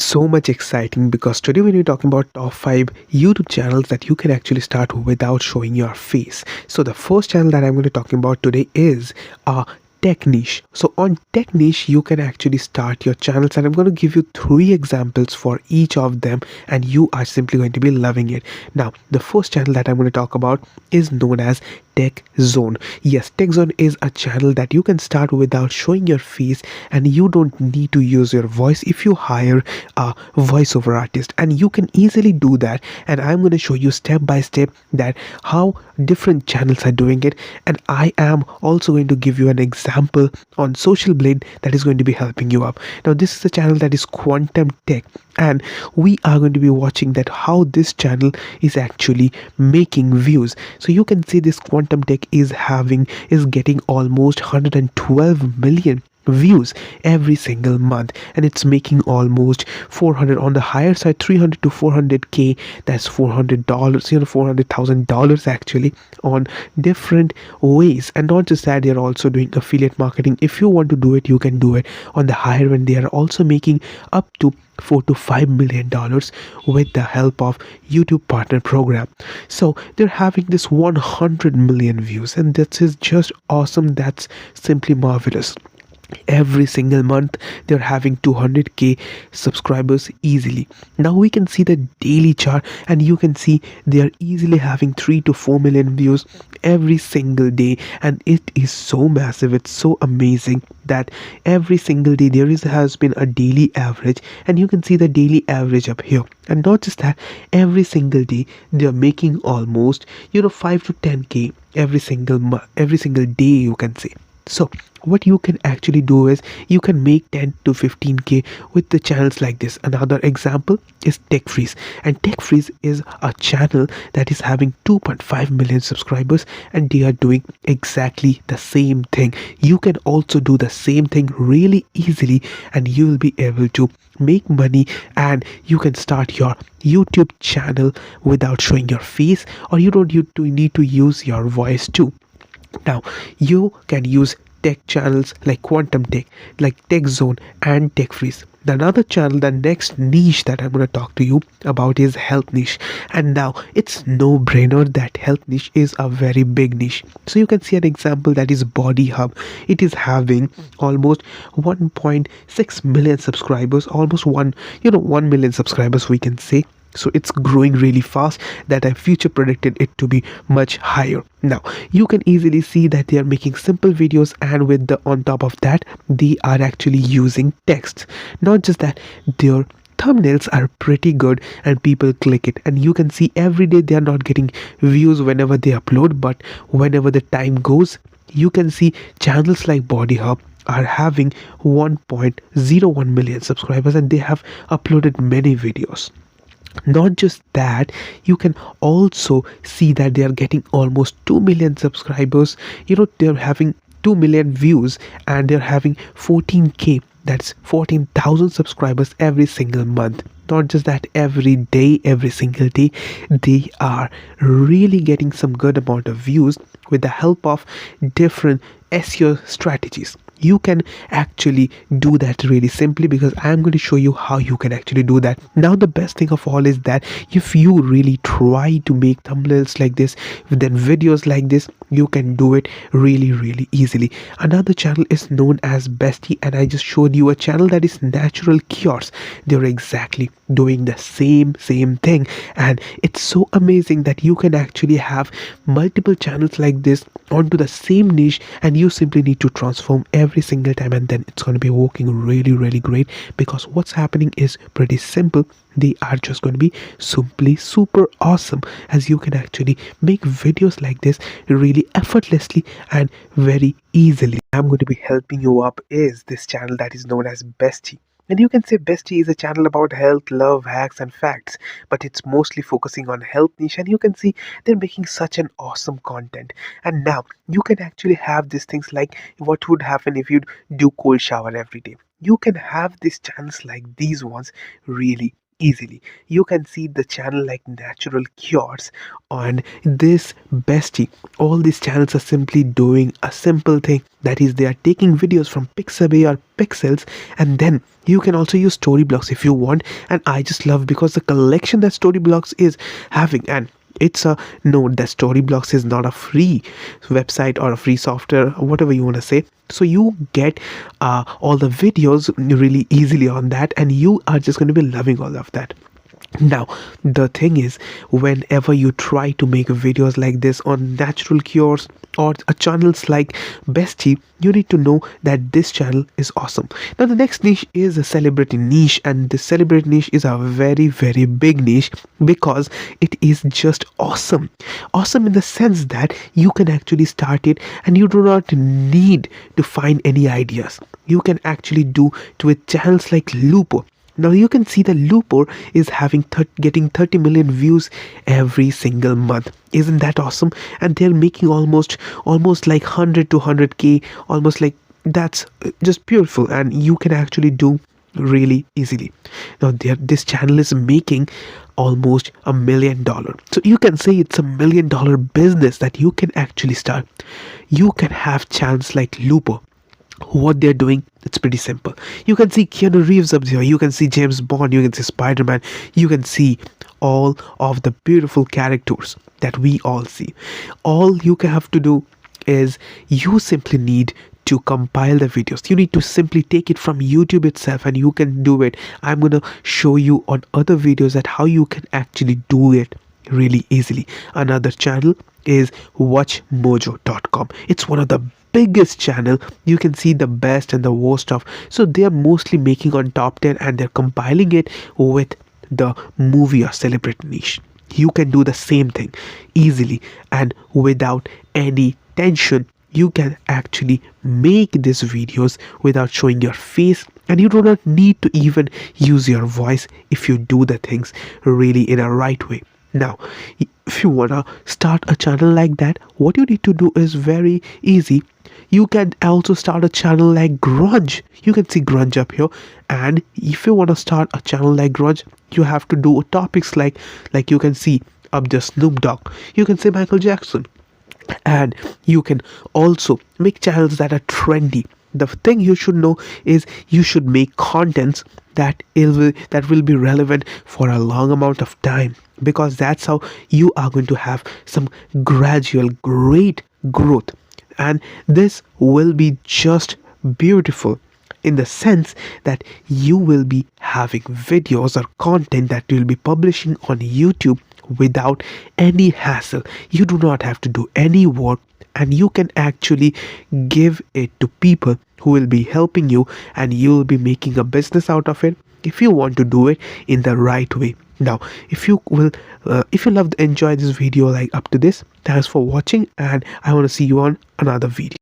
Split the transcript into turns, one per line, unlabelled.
so much exciting because today when we're talking about top 5 YouTube channels that you can actually start without showing your face. So the first channel that I'm going to talk about today is Tech Niche. So on Tech Niche you can actually start your channels, and I'm going to give you 3 examples for each of them, and you are simply going to be loving it. Now the first channel that I'm going to talk about is known as Tech Zone. Yes, Tech Zone is a channel that you can start without showing your face, and you don't need to use your voice if you hire a voiceover artist, and you can easily do that. And I'm going to show you step by step that how different channels are doing it, and I am also going to give you an example on Social Blade that is going to be helping you up. Now this is a channel that is Quantum Tech, and we are going to be watching that how this channel is actually making views. So you can see this Quantum Tech is getting almost 112 million views every single month, and it's making almost 400, on the higher side 300 to 400k. That's $400, $400,000 actually, on different ways. And not just that, they're also doing affiliate marketing. If you want to do it, you can do it. On the higher end, they are also making up to $4 to $5 million with the help of YouTube partner program. So they're having this 100 million views, and this is just awesome. That's simply marvelous. Every single month they're having 200k subscribers easily. Now we can see the daily chart, and you can see they are easily having 3 to 4 million views every single day, and it is so massive. It's so amazing that every single day has been a daily average, and you can see the daily average up here. And not just that, every single day they are making almost 5 to 10k every single day, you can say. So what you can actually do is you can make 10 to 15k with the channels like this. Another example is Tech Freeze, and Tech Freeze is a channel that is having 2.5 million subscribers, and they are doing exactly the same thing. You can also do the same thing really easily, and you will be able to make money, and you can start your YouTube channel without showing your face, or you don't need to use your voice too. Now you can use tech channels like Quantum Tech, like Tech Zone and Tech Freeze. Another channel, the next niche that I'm going to talk to you about is Health Niche. And now it's no brainer that Health Niche is a very big niche. So you can see an example that is Body Hub. It is having almost 1.6 million subscribers, almost 1 million subscribers we can say. So it's growing really fast, that I future predicted it to be much higher. Now you can easily see that they are making simple videos, and with the on top of that they are actually using text. Not just that, their thumbnails are pretty good and people click it, and you can see every day they are not getting views whenever they upload, but whenever the time goes, you can see channels like Body Hub are having 1.01 million subscribers, and they have uploaded many videos. Not just that, you can also see that they are getting almost 2 million subscribers. They're having 2 million views, and they're having 14k, that's 14,000 subscribers every single month. Not just that, every single day they are really getting some good amount of views with the help of different SEO strategies. You can actually do that really simply, because I'm going to show you how you can actually do that. Now the best thing of all is that if you really try to make thumbnails like this, then videos like this, you can do it really easily. Another channel is known as Bestie, and I just showed you a channel that is Natural Cures. They're exactly doing the same thing, and it's so amazing that you can actually have multiple channels like this onto the same niche, and you simply need to transform every single time, and then it's going to be working really great, because what's happening is pretty simple. They are just going to be simply super awesome, as you can actually make videos like this really effortlessly and very easily. I'm going to be helping you up is this channel that is known as Bestie. And you can say Bestie is a channel about health, love, hacks and facts, but it's mostly focusing on health niche, and you can see they're making such an awesome content. And now you can actually have these things like what would happen if you do cold shower every day. You can have these channels like these ones really easily. You can see the channel like Natural Cures on this bestie. All these channels are simply doing a simple thing, that is they are taking videos from Pixabay or Pixels, and then you can also use Storyblocks if you want. And I just love because the collection that Storyblocks is having, and it's a note that Storyblocks is not a free website or a free software or whatever you want to say. So you get all the videos really easily on that, and you are just going to be loving all of that. Now, the thing is, whenever you try to make videos like this on Natural Cures or channels like Bestie, you need to know that this channel is awesome. Now, the next niche is a celebrity niche, and the celebrity niche is a very, very big niche because it is just awesome. Awesome in the sense that you can actually start it and you do not need to find any ideas. You can actually do it with channels like Lupo. Now you can see the Looper is getting 30 million views every single month. Isn't that awesome? And they're making almost like 100 to 100k, almost like that's just beautiful, and you can actually do really easily. Now this channel is making almost $1 million. So you can say it's $1 million business that you can actually start. You can have channels like Looper. What they're doing, it's pretty simple. You can see Keanu Reeves up there, you can see James Bond, you can see Spider-Man, you can see all of the beautiful characters that we all see. All you have to do is you simply need to compile the videos. You need to simply take it from YouTube itself, and you can do it. I'm gonna show you on other videos that how you can actually do it really easily. Another channel is watchmojo.com. It's one of the biggest channel. You can see the best and the worst of, so they are mostly making on top 10 and they're compiling it with the movie or celebrity niche. You can do the same thing easily and without any tension. You can actually make these videos without showing your face, and you do not need to even use your voice if you do the things really in a right way. Now, if you want to start a channel like that, what you need to do is very easy. You can also start a channel like Grunge. You can see Grunge up here, and if you want to start a channel like Grunge, you have to do topics like you can see up there Snoop Dogg, you can say Michael Jackson, and you can also make channels that are trendy. The thing you should know is you should make contents that will be relevant for a long amount of time, because that's how you are going to have some gradual great growth. And this will be just beautiful in the sense that you will be having videos or content that you will be publishing on YouTube without any hassle. You do not have to do any work, and you can actually give it to people who will be helping you, and you will be making a business out of it if you want to do it in the right way. Now, if you enjoy this video like up to this, thanks for watching, and I want to see you on another video.